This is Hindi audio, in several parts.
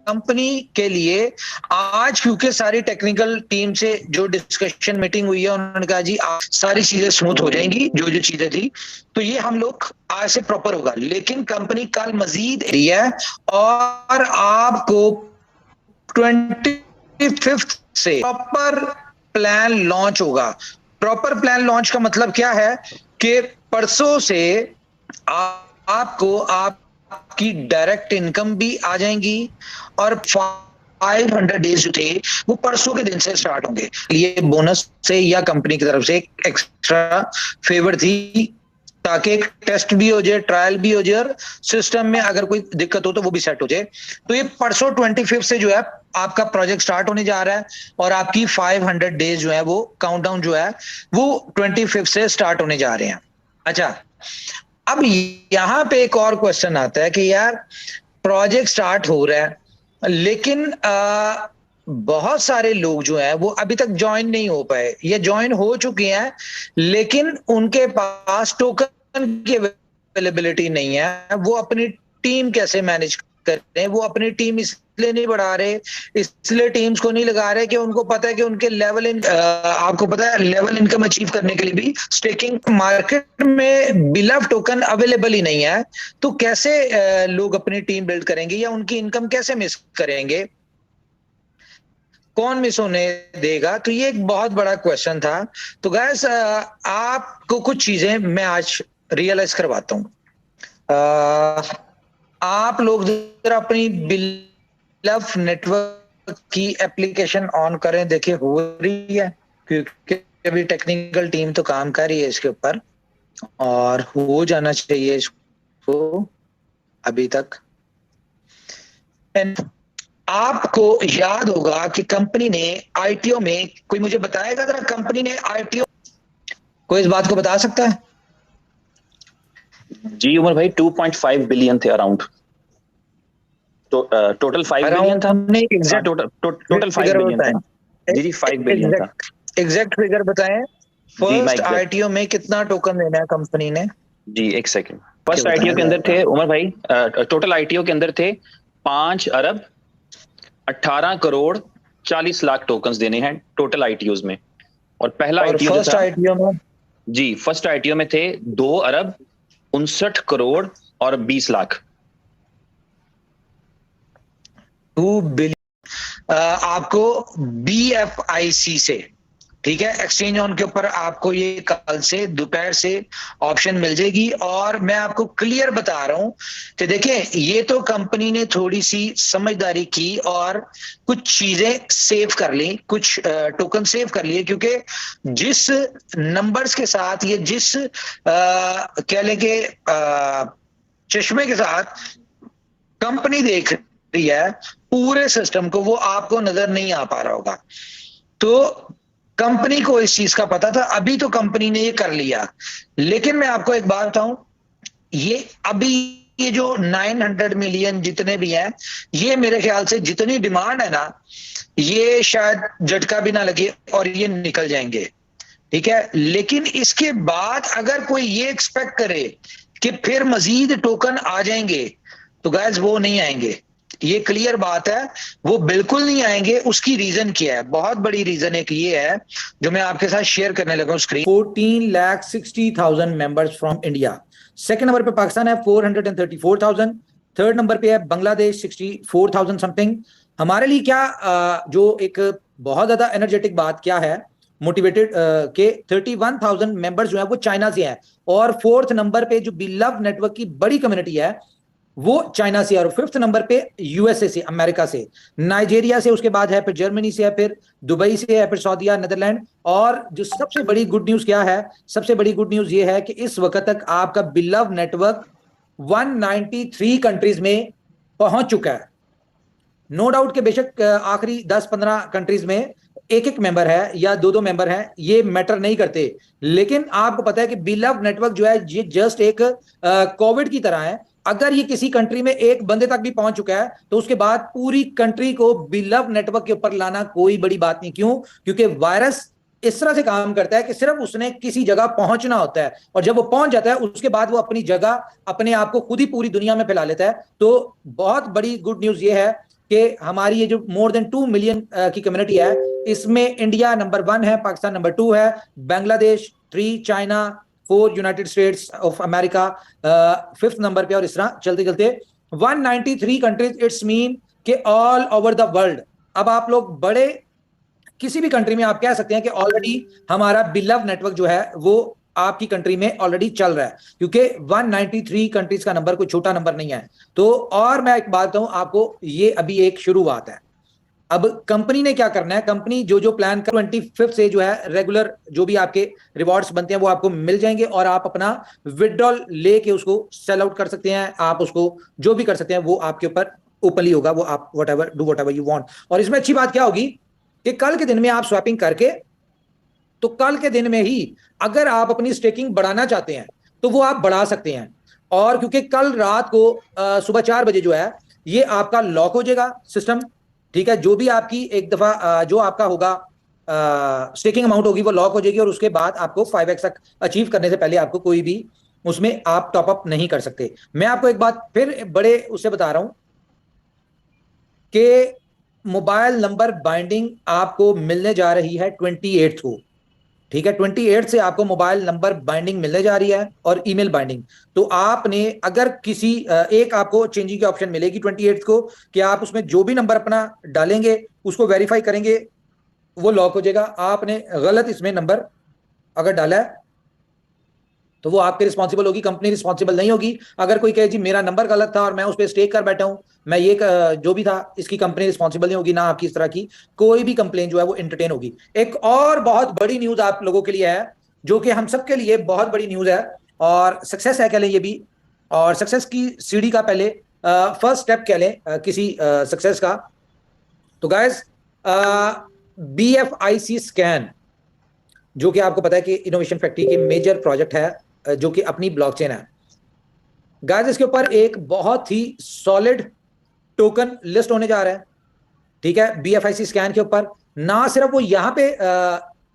कंपनी के लिए आज, क्योंकि सारी टेक्निकल टीम से जो डिस्कशन मीटिंग हुई है, उन्होंने कहा जी आज सारी चीजें स्मूथ हो जाएंगी, जो जो चीजें थी, तो ये हम लोग आज से प्रॉपर होगा। लेकिन कंपनी कल मजीद है और आपको 25 से प्रॉपर प्लान लॉन्च होगा। प्रॉपर प्लान लॉन्च का मतलब क्या है कि परसों से आपको आपकी डायरेक्ट इनकम भी आ जाएंगी और 500 डेज जो थे वो परसों के दिन से स्टार्ट होंगे। ये बोनस से या कंपनी की तरफ से एक एक्स्ट्रा फेवर थी, ताकि एक टेस्ट भी हो जाए, ट्रायल भी हो जाए और सिस्टम में अगर कोई दिक्कत हो तो वो भी सेट हो जाए। तो ये परसों 25 से जो है आपका प्रोजेक्ट स्टार्ट होने जा रहा है और आपकी 500 डेज जो है वो काउंटडाउन जो है वो 25 से स्टार्ट होने जा रहे हैं। अच्छा, अब यहां पे एक और क्वेश्चन आता है कि यार प्रोजेक्ट स्टार्ट हो रहा है लेकिन बहुत सारे लोग जो है वो अभी तक ज्वाइन नहीं हो पाए या ज्वाइन हो चुके हैं लेकिन उनके पास टोकन की अवेलेबिलिटी नहीं है। वो अपनी टीम कैसे मैनेज कर रहे हैं? वो अपनी टीम इसलिए नहीं बढ़ा रहे, इसलिए टीम्स को नहीं लगा रहे कि उनको पता है कि उनके आपको पता है लेवल इनकम अचीव करने के लिए भी स्टेकिंग मार्केट में बिलव टोकन अवेलेबल ही नहीं है। तो कैसे लोग अपनी टीम बिल्ड करेंगे या उनकी इनकम कैसे मिस करेंगे? कौन मिस होने देगा? तो ये एक बहुत बड़ा क्वेश्चन था। तो गाइस आपको कुछ चीजें मैं आज रियलाइज करवाता हूं। आप लोग जरा अपनी बिलव नेटवर्क की एप्लीकेशन ऑन करें, देखिए हो रही है, क्योंकि अभी टेक्निकल टीम तो काम कर रही है इसके ऊपर और हो जाना चाहिए इसको अभी तक। आपको याद होगा कि कंपनी ने आईटीओ में, कोई मुझे बताएगा जरा, कंपनी ने आईटीओ, कोई इस बात को बता सकता है? जी उमर भाई 2.5 बिलियन थे अराउंड। तो टोटल 5 बिलियन था। टोटल 5 बिलियन था। जी 5 बिलियन था। एग्जैक्ट फिगर बताएं। फर्स्ट आईटीओ में कितना टोकन देना है कंपनी ने? जी एक सेकंड। फर्स्ट आईटीओ के अंदर थे उमर भाई, टोटल आईटीओ के अंदर थे 5 अरब 18 करोड़ 40 लाख टोकन्स देने हैं टोटल आईटीओज में। और पहला आईटीओ फर्स्ट आईटीओ में, जी फर्स्ट आईटीओ में थे 2 अरब 59 करोड़ और 20 लाख। 2 बिलियन आपको BFIC से, ठीक है, एक्सचेंज ऑन के ऊपर आपको ये कल से दोपहर से ऑप्शन मिल जाएगी। और मैं आपको क्लियर बता रहा हूं कि देखें, ये तो कंपनी ने थोड़ी सी समझदारी की और कुछ चीजें सेव कर ली, कुछ टोकन सेव कर लिए, क्योंकि जिस नंबर्स के साथ ये जिस कह लें कि चश्मे के साथ कंपनी देख रही है पूरे सिस्टम को, वो आपको नजर नहीं आ पा रहा होगा। तो कंपनी को इस चीज का पता था, अभी तो कंपनी ने ये कर लिया। लेकिन मैं आपको एक बात बताऊं, ये अभी ये जो 900 मिलियन जितने भी हैं, ये मेरे ख्याल से जितनी डिमांड है ना, ये शायद झटका भी ना लगे और ये निकल जाएंगे, ठीक है। लेकिन इसके बाद अगर कोई ये एक्सपेक्ट करे कि फिर मजीद टोकन आ जाएंगे, तो गाइस वो नहीं आएंगे, ये क्लियर बात है, वो बिल्कुल नहीं आएंगे। उसकी रीजन क्या है? बहुत बड़ी रीजन एक ये है जो मैं आपके साथ शेयर करने लगा हूं screen. 14,60,000 members from India. Second number पे पाकिस्तान है 434,000। थर्ड नंबर पे है बांग्लादेश 64,000 समथिंग। हमारे लिए क्या जो एक बहुत ज्यादा एनर्जेटिक बात क्या है, मोटिवेटेड के 31,000 मेंबर्स जो है वो चाइना से है। और फोर्थ नंबर पे जो बिलव नेटवर्क की बड़ी कम्युनिटी है वो चाइना से, और फिफ्थ नंबर पे यूएसए से, अमेरिका से, नाइजीरिया से, उसके बाद है फिर जर्मनी से है, फिर दुबई से है, फिर सऊदीया, नीदरलैंड। और जो सबसे बड़ी गुड न्यूज क्या है? सबसे बड़ी गुड न्यूज ये है कि इस वक्त तक आपका बिलव नेटवर्क 193 कंट्रीज में पहुंच चुका है। नो डाउट के बेशक आखिरी 10-15 कंट्रीज में एक एक मेंबर है या दो दो मेंबर हैं, ये मैटर नहीं करते। लेकिन आपको पता है कि बिलव नेटवर्क जो है ये जस्ट एक कोविड की तरह है। अगर ये किसी कंट्री में एक बंदे तक भी पहुंच चुका है तो उसके बाद पूरी कंट्री को बिलव नेटवर्क के ऊपर लाना कोई बड़ी बात नहीं। क्यों? क्योंकि वायरस इस तरह से काम करता है कि सिर्फ उसने किसी जगह पहुंचना होता है, और जब वो पहुंच जाता है उसके बाद वो अपनी जगह, अपने आप को खुद ही पूरी दुनिया में फैला लेता है। तो बहुत बड़ी गुड न्यूज ये है कि हमारी ये जो मोर देन 2 मिलियन की कम्युनिटी है, इसमें इंडिया नंबर 1 है, पाकिस्तान नंबर 2 है, Bangladesh 3, China 4, United states of America 5th number पे, और इस तरह चलते चलते 193 कंट्रीज। इट्स मीन कि ऑल ओवर द वर्ल्ड। अब आप लोग बड़े किसी भी कंट्री में आप कह सकते हैं कि ऑलरेडी हमारा बिलव नेटवर्क जो है वो आपकी कंट्री में ऑलरेडी चल रहा है, क्योंकि 193 कंट्रीज का नंबर कोई छोटा नंबर नहीं है। तो और मैं एक बात बताऊं आपको, ये अभी एक शुरुआत है। अब कंपनी ने क्या करना है, कंपनी जो जो प्लान कर 25 से जो है रेगुलर जो भी आपके रिवॉर्ड्स बनते हैं वो आपको मिल जाएंगे, और आप अपना विड्रॉल लेके उसको सेल आउट कर सकते हैं, आप उसको जो भी कर सकते हैं वो आपके ऊपर ओपनली होगा, वो आप वट एवर यू वांट। और इसमें अच्छी बात क्या होगी कि कल के दिन में आप स्वैपिंग करके, तो कल के दिन में ही अगर आप अपनी स्टेकिंग बढ़ाना चाहते हैं तो वो आप बढ़ा सकते हैं। और क्योंकि कल रात को सुबह 4 बजे जो है ये आपका लॉक हो जाएगा सिस्टम, ठीक है। जो भी आपकी एक दफा जो आपका होगा स्टेकिंग अमाउंट होगी वो लॉक हो जाएगी, और उसके बाद आपको 5x तक अचीव करने से पहले आपको कोई भी उसमें आप टॉपअप नहीं कर सकते। मैं आपको एक बात फिर बड़े उससे बता रहा हूं कि मोबाइल नंबर बाइंडिंग आपको मिलने जा रही है 28 को, ठीक है। 28 से आपको मोबाइल नंबर बाइंडिंग मिलने जा रही है, और ईमेल बाइंडिंग। तो आपने अगर किसी एक आपको चेंजिंग की ऑप्शन मिलेगी 28 को, कि आप उसमें जो भी नंबर अपना डालेंगे उसको वेरीफाई करेंगे, वो लॉक हो जाएगा। आपने गलत इसमें नंबर अगर डाला है तो वो आपके रिस्पॉन्सिबल होगी, कंपनी रिस्पॉन्सिबल नहीं होगी। अगर कोई कहे जी मेरा नंबर गलत था और मैं उस पर स्टेक कर बैठा हूं, मैं ये जो भी था, इसकी कंपनी रिस्पॉन्सिबल नहीं होगी, ना आपकी इस तरह की कोई भी कंप्लेन जो है वो एंटरटेन होगी। एक और बहुत बड़ी न्यूज आप लोगों के लिए है, जो कि हम सबके लिए बहुत बड़ी न्यूज है और सक्सेस है कह लें ये भी। और सक्सेस की सीढ़ी का पहले फर्स्ट स्टेप कह लें किसी सक्सेस का। तो गाइस, BFIC स्कैन, जो कि आपको पता है कि इनोवेशन फैक्ट्री के मेजर प्रोजेक्ट है, जो कि अपनी ब्लॉकचेन है। गाइस, इसके ऊपर एक बहुत ही सॉलिड टोकन लिस्ट होने जा रहा है, ठीक है। BFIC स्कैन के ऊपर ना सिर्फ वो यहां पे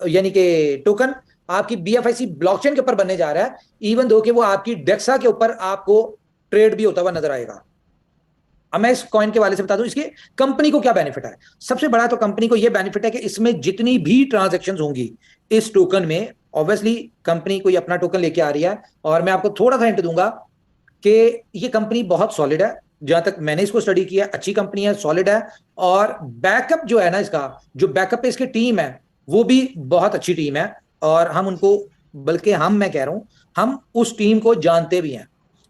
यानी कि टोकन आपकी BFIC ब्लॉकचेन के ऊपर बनने जा रहा है, इवन दो कि वो आपकी डेक्सा के ऊपर आपको ट्रेड भी होता हुआ नजर आएगा। अब मैं इस कॉइन के वाले से बता दूं इसके कंपनी को क्या बेनिफिट है। सबसे बड़ा तो कंपनी को यह बेनिफिट है कि इसमें जितनी भी ट्रांजैक्शंस होंगी इस टोकन में, ऑब्वियसली कंपनी कोई अपना टोकन लेके आ रही है। और मैं आपको थोड़ा सा हिंट दूंगा कि ये कंपनी बहुत सॉलिड है, जहां तक मैंने इसको स्टडी किया, अच्छी कंपनी है, सॉलिड है। और बैकअप जो है ना, इसका जो बैकअप पे इसकी टीम है वो भी बहुत अच्छी टीम है, और हम उनको, बल्कि मैं कह रहा हूं हम उस टीम को जानते भी हैं।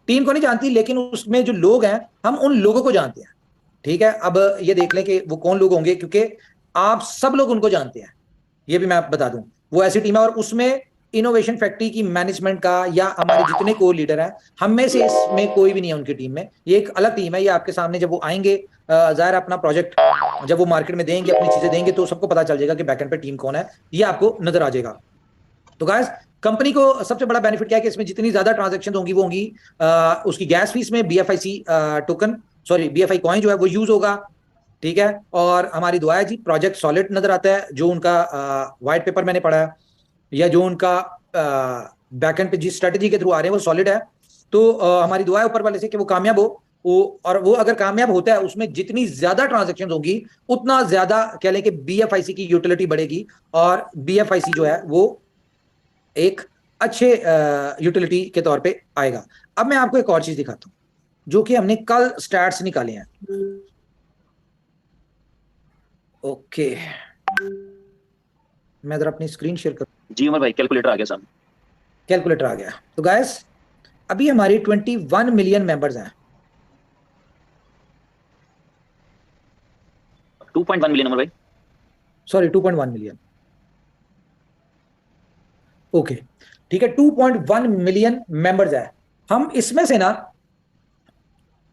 टीम को नहीं जानती, लेकिन उसमें जो लोग हैं हम उन लोगों को जानते हैं, ठीक है। अब ये देख लें कि वो कौन लोग होंगे, क्योंकि आप सब लोग उनको जानते हैं, ये भी मैं बता दूं। वो ऐसी टीम है, और उसमें इनोवेशन फैक्ट्री की मैनेजमेंट का या हमारे जितने को लीडर हैं, हम में से इसमें कोई भी नहीं है उनकी टीम में। ये एक अलग टीम है। ये आपके सामने जब वो आएंगे, जाहिर अपना प्रोजेक्ट जब वो मार्केट में देंगे, अपनी चीजें देंगे, तो सबको पता चल जाएगा कि बैकएंड पे टीम कौन है, ये आपको नजर आ जाएगा। तो गाइस, कंपनी को सबसे बड़ा बेनिफिट क्या है कि इसमें जितनी ज्यादा ट्रांजैक्शन होंगी वो होंगी उसकी गैस फीस में BFIC token, sorry BFI coin जो है वो यूज होगा, ठीक है। और हमारी दुआ है जी, प्रोजेक्ट सॉलिड नजर आता है, जो उनका व्हाइट पेपर मैंने पढ़ा है, या जो उनका बैकएंड पे जिस स्ट्रेटेजी के थ्रू आ रहे हैं वो सॉलिड है। तो हमारी दुआ है ऊपर वाले से कि वो कामयाब हो। और वो अगर कामयाब होता है, उसमें जितनी ज्यादा ट्रांजैक्शन होंगी उतना ज्यादा कह लें कि BFIC की यूटिलिटी बढ़ेगी, और BFIC जो है वो एक अच्छे यूटिलिटी के तौर पे आएगा। अब मैं आपको एक और चीज दिखाता हूं, जो कि हमने कल स्टैट्स निकाले हैं। ओके, मैं जरा अपनी स्क्रीन शेयर कर। जी उमर भाई, कैलकुलेटर आ गया सामने। कैलकुलेटर आ गया। तो गाइस, अभी हमारी 21 मिलियन मेंबर्स हैं। 2.1 मिलियन उमर भाई, सॉरी 2.1 मिलियन, ओके, ठीक है। 2.1 मिलियन मेंबर्स है। हम इसमें से ना,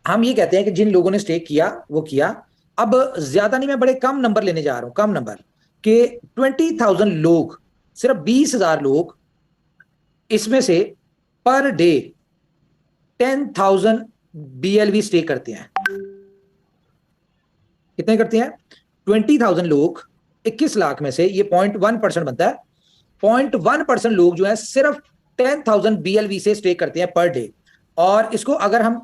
हम ये कहते हैं कि जिन लोगों ने स्टेक किया वो किया। अब ज्यादा नहीं, मैं बड़े कम नंबर लेने जा रहा हूं, कम नंबर के 20,000 लोग, सिर्फ 20,000 लोग इसमें से पर डे 10,000 BLV स्टेक करते हैं। कितने करते हैं? 20,000 लोग 21 लाख में से, ये 0.1% बनता है। 0.1% लोग जो है सिर्फ 10,000 BLV से स्टेक करते हैं पर डे। और इसको अगर हम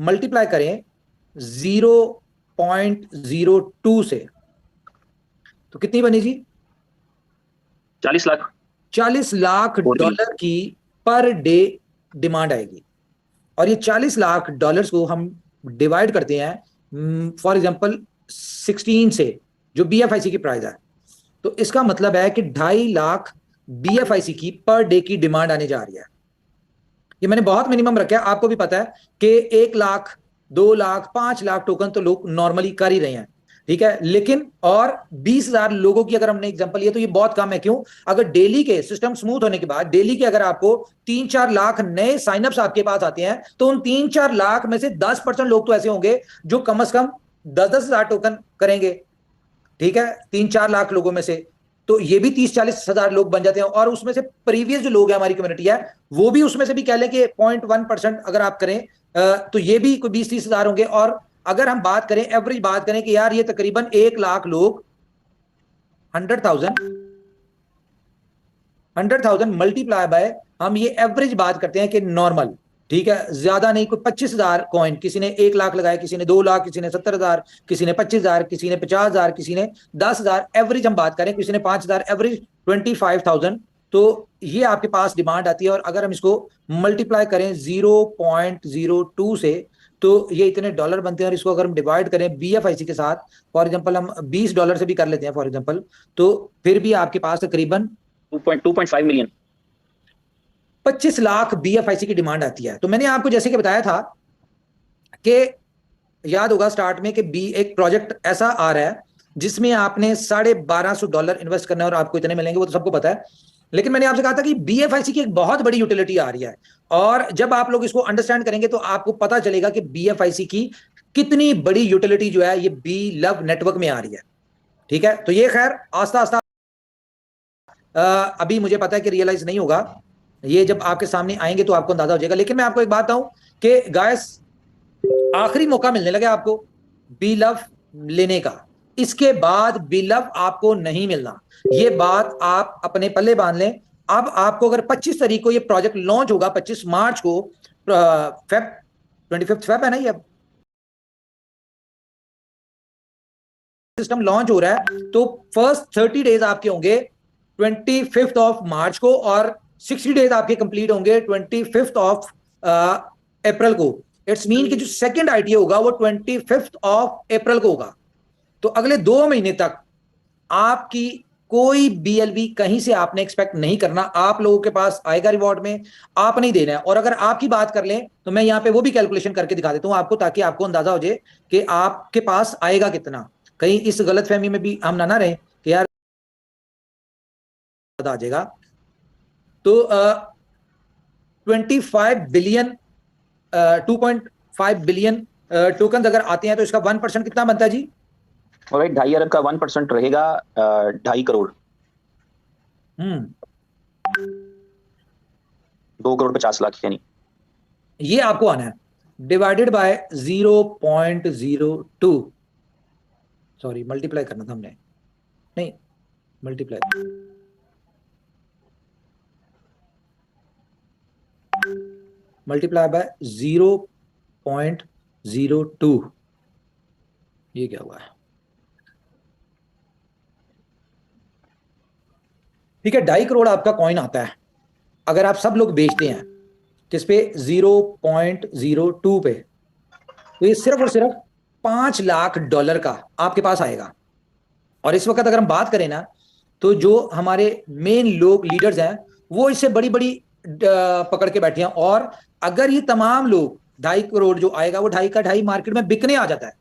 मल्टीप्लाई करें 0.02 से, तो कितनी बनी जी? 40 लाख। 40 लाख डॉलर की पर डे डिमांड आएगी। और ये 40 लाख डॉलर्स को हम डिवाइड करते हैं फॉर एग्जांपल 16 से, जो बीएफआईसी की प्राइस है, तो इसका मतलब है कि 2.5 लाख बीएफआईसी की पर डे की डिमांड आने जा रही है। ये मैंने बहुत मिनिमम रखा है, आपको भी पता है कि 1 लाख 2 लाख 5 लाख टोकन तो लोग नॉर्मली कर ही रहे हैं, ठीक है। लेकिन और 20,000 लोगों की अगर हमने एग्जांपल लिया तो ये बहुत कम है। क्यों? अगर डेली के सिस्टम स्मूथ होने के बाद डेली के अगर आपको 3-4 लाख नए साइनअप्स आपके पास आते हैं, तो उन 3-4 लाख में से 10% लोग तो ऐसे होंगे जो कम से कम 10-10 हजार टोकन करेंगे, ठीक है, 3-4 लाख लोगों में से। तो ये भी 30-40 हजार लोग बन जाते हैं। और उसमें से प्रीवियस जो लोग हैं हमारी कम्युनिटी है, वो भी उसमें से भी कह लें कि 0.1% अगर आप करें तो ये भी कोई 20-30 हजार होंगे। और अगर हम बात करें, एवरेज बात करें कि यार ये तकरीबन 1 लाख लोग 100,000 मल्टीप्लाई बाय, हम ये एवरेज बात करते हैं कि नॉर्मल, ठीक है, ज्यादा नहीं, कोई 25,000 कॉइन, किसी ने 1 लाख लगाया, किसी ने 2 लाख, किसी ने 70,000, किसी ने 25,000, किसी ने 50,000, किसी ने 10,000, एवरेज हम बात करें, किसी ने 5,000, एवरेज 25,000। तो ये आपके पास डिमांड आती है। और अगर हम इसको मल्टीप्लाई करें 0.02 से, तो ये इतने डॉलर बनते हैं। और इसको अगर हम डिवाइड करें बीएफआईसी के साथ, फॉर एग्जांपल हम $20 से भी कर लेते हैं फॉर एग्जांपल, तो फिर भी आपके पास तकरीबन 2.5 मिलियन 25 लाख बीएफआईसी की डिमांड आती है। तो मैंने आपको जैसे कि बताया था कि याद होगा स्टार्ट में कि एक प्रोजेक्ट ऐसा आ रहा है जिसमें आपने $1,250 इन्वेस्ट करना है और आपको इतने मिलेंगे, वो तो सबको पता है। लेकिन मैंने आपसे कहा था कि बीएफआईसी की एक बहुत बड़ी यूटिलिटी आ रही है। और जब आप लोग इसको अंडरस्टैंड करेंगे तो आपको पता चलेगा कि बीएफआईसी की कितनी बड़ी यूटिलिटी जो है ये बी लव नेटवर्क में आ रही है, ठीक है। तो ये खैर आस्ता आस्ता अभी मुझे पता है कि रियलाइज नहीं होगा, ये जब आपके सामने आएंगे तो आपको अंदाजा हो जाएगा। लेकिन मैं आपको एक बात बताऊं कि गाइस, आखिरी मौका मिलने लगा आपको बी लव लेने का, इसके बाद बी लव आपको नहीं मिलना। ये बात आप अपने पल्ले बांध लें। अब आपको अगर 25 तारीख को ये प्रोजेक्ट लॉन्च होगा, 25 मार्च को, फेब 25 फेब है ना, ये सिस्टम लॉन्च हो रहा है, तो फर्स्ट 30 डेज आपके होंगे 25 मार्च को, और 60 डेज आपके कंप्लीट होंगे 25 अप्रैल को। इट्स मीन कि जो सेकंड आईटीओ होगा वो 25 अप्रैल को होगा। तो अगले 2 महीने तक आपकी कोई बीएलवी कहीं से आपने एक्सपेक्ट नहीं करना। आप लोगों के पास आएगा रिवॉर्ड में, आप नहीं देना है। और अगर आपकी बात कर लें तो मैं यहां पे वो भी कैलकुलेशन करके दिखा देता हूं आपको, ताकि आपको अंदाजा हो जाए कि आपके पास आएगा कितना। कहीं इस गलतफहमी में भी हम ना रहे कि यार आ जाएगा। तो 25 बिलियन 2.5 बिलियन टोकन अगर आते हैं तो इसका 1% कितना बनता है जी? और 2.5 अरब का 1% रहेगा 2.5 करोड़। 2 करोड़ 50 लाख, यानी ये आपको आना है डिवाइडेड बाय 0.02, सॉरी मल्टीप्लाई करना था हमने, नहीं मल्टीप्लाई, मल्टीप्लाई बाय 0.02। ये क्या हुआ है? ठीक है, 2.5 करोड़ आपका कॉइन आता है अगर आप सब लोग बेचते हैं किस पे? 0.02 पे। तो ये सिर्फ और सिर्फ $5 लाख का आपके पास आएगा। और इस वक्त अगर हम बात करें ना, तो जो हमारे मेन लोग लीडर्स हैं वो इससे बड़ी बड़ी पकड़ के बैठे हैं। और अगर ये तमाम लोग 2.5 करोड़ जो आएगा वो 2.5 का 2.5 मार्केट में बिकने आ जाता है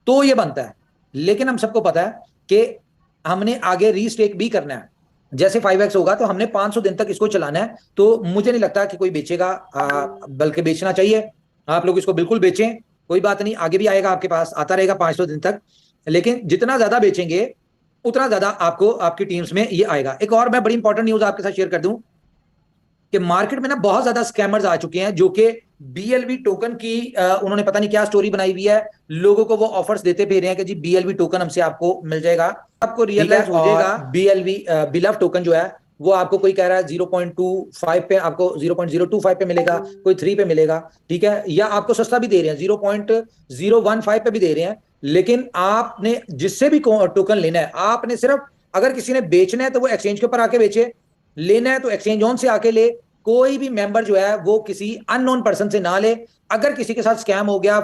तो ये बनता है। लेकिन हम सबको पता है कि हमने आगे रीस्टेक भी करना है। जैसे 5x होगा तो हमने 500 दिन तक इसको चलाना है। तो मुझे नहीं लगता कि कोई बेचेगा, बल्कि बेचना चाहिए। आप लोग इसको बिल्कुल बेचें, कोई बात नहीं, आगे भी आएगा, आपके पास आता रहेगा 500 दिन तक। लेकिन जितना ज्यादा बेचेंगे उतना ज्यादा आपको आपकी टीम्स में ये आएगा। एक और मैं बड़ी इंपॉर्टेंट न्यूज आपके साथ शेयर कर दूं कि मार्केट में ना बहुत ज्यादा स्कैमर्स आ चुके हैं जो कि बीएलवी टोकन की उन्होंने पता नहीं क्या स्टोरी बनाई हुई है, लोगों को वो ऑफर्स देते फिर रहे हैं कि जी बीएलवी टोकन हमसे आपको मिल जाएगा, आपको रियलाइज हो जाएगा बीएलवी बिलव टोकन जो है वो आपको कोई कह रहा है 0.25 पे, आपको 0.025 पे मिलेगा, कोई 3 पे मिलेगा, ठीक है, या आपको सस्ता भी दे रहे हैं 0.015 पे भी दे रहे हैं। लेकिन आपने जिससे भी टोकन लेना है, आपने सिर्फ, अगर किसी ने बेचना है तो वो एक्सचेंज के ऊपर आके बेचे, लेना है तो एक्सचेंज ऑन से आके ले। कोई भी मेंबर जो है वो किसी अननोन पर्सन से ना ले। अगर किसी के साथ स्कैम हो गया